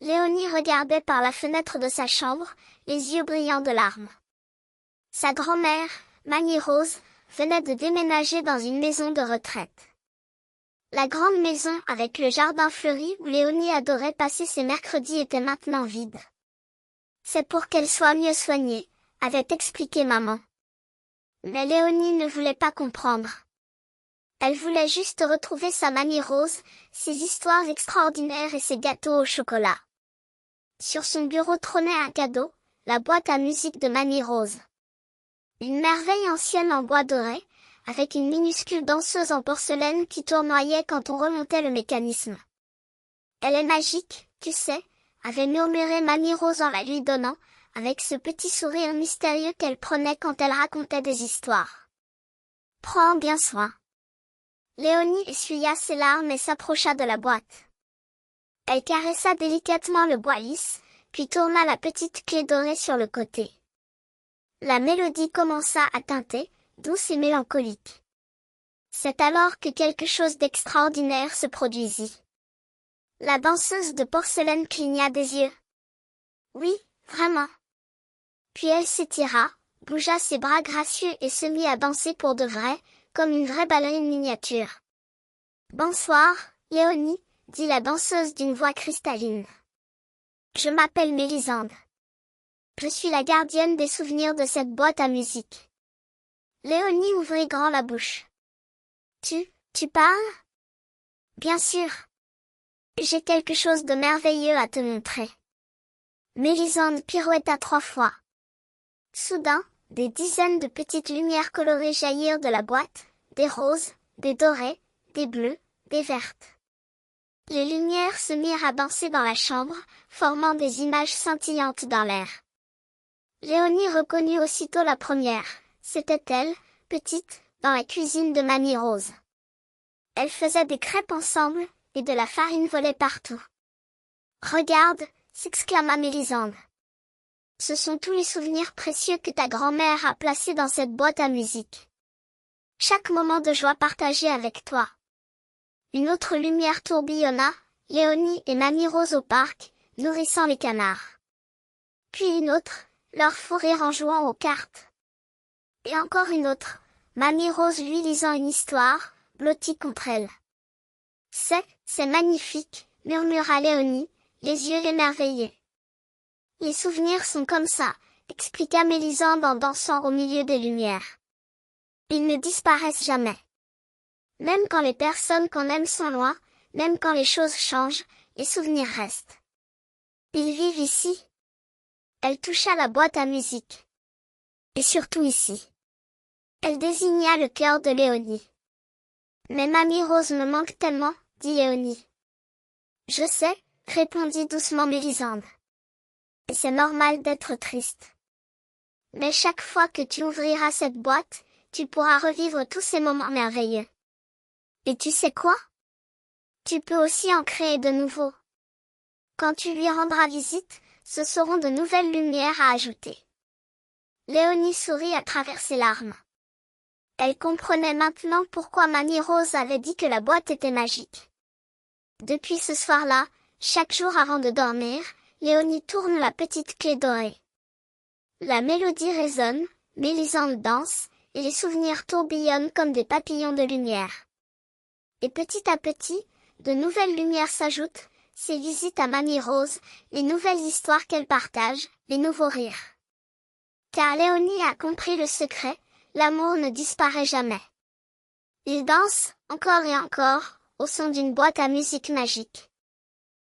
Léonie regardait par la fenêtre de sa chambre, les yeux brillants de larmes. Sa grand-mère, Mamie Rose, venait de déménager dans une maison de retraite. La grande maison avec le jardin fleuri où Léonie adorait passer ses mercredis était maintenant vide. C'est pour qu'elle soit mieux soignée, avait expliqué maman. Mais Léonie ne voulait pas comprendre. Elle voulait juste retrouver sa Mamie Rose, ses histoires extraordinaires et ses gâteaux au chocolat. Sur son bureau trônait un cadeau, la boîte à musique de Mamie Rose. Une merveille ancienne en bois doré, avec une minuscule danseuse en porcelaine qui tournoyait quand on remontait le mécanisme. Elle est magique, tu sais, avait murmuré Mamie Rose en la lui donnant, avec ce petit sourire mystérieux qu'elle prenait quand elle racontait des histoires. Prends bien soin. Léonie essuya ses larmes et s'approcha de la boîte. Elle caressa délicatement le bois lisse, puis tourna la petite clé dorée sur le côté. La mélodie commença à tinter, douce et mélancolique. C'est alors que quelque chose d'extraordinaire se produisit. La danseuse de porcelaine cligna des yeux. Oui, vraiment. Puis elle s'étira, bougea ses bras gracieux et se mit à danser pour de vrai, comme une vraie ballerine miniature. Bonsoir, Léonie, dit la danseuse d'une voix cristalline. Je m'appelle Mélisande. Je suis la gardienne des souvenirs de cette boîte à musique. Léonie ouvrit grand la bouche. Tu parles? Bien sûr. J'ai quelque chose de merveilleux à te montrer. Mélisande pirouetta 3 fois. Soudain, des dizaines de petites lumières colorées jaillirent de la boîte, des roses, des dorées, des bleues, des vertes. Les lumières se mirent à danser dans la chambre, formant des images scintillantes dans l'air. Léonie reconnut aussitôt la première, c'était elle, petite, dans la cuisine de Mamie Rose. Elles faisaient des crêpes ensemble, et de la farine volait partout. Regarde, s'exclama Mélisande. Ce sont tous les souvenirs précieux que ta grand-mère a placés dans cette boîte à musique. Chaque moment de joie partagé avec toi. Une autre lumière tourbillonna, Léonie et Mamie Rose au parc, nourrissant les canards. Puis une autre, leur fou rire en jouant aux cartes. Et encore une autre, Mamie Rose lui lisant une histoire, blottie contre elle. C'est magnifique, murmura Léonie, les yeux émerveillés. Les souvenirs sont comme ça, expliqua Mélisande en dansant au milieu des lumières. Ils ne disparaissent jamais. Même quand les personnes qu'on aime sont loin, même quand les choses changent, les souvenirs restent. Ils vivent ici. Elle toucha la boîte à musique. Et surtout ici. Elle désigna le cœur de Léonie. Mais Mamie Rose me manque tellement, dit Léonie. Je sais, répondit doucement Mélisande. Et c'est normal d'être triste. Mais chaque fois que tu ouvriras cette boîte, tu pourras revivre tous ces moments merveilleux. Et tu sais quoi? Tu peux aussi en créer de nouveaux. Quand tu lui rendras visite, ce seront de nouvelles lumières à ajouter. Léonie sourit à travers ses larmes. Elle comprenait maintenant pourquoi Mamie Rose avait dit que la boîte était magique. Depuis ce soir-là, chaque jour avant de dormir, Léonie tourne la petite clé dorée. La mélodie résonne, Mélisande danse, et les souvenirs tourbillonnent comme des papillons de lumière. Et petit à petit, de nouvelles lumières s'ajoutent, ses visites à Mamie Rose, les nouvelles histoires qu'elle partage, les nouveaux rires. Car Léonie a compris le secret, l'amour ne disparaît jamais. Il danse, encore et encore, au son d'une boîte à musique magique.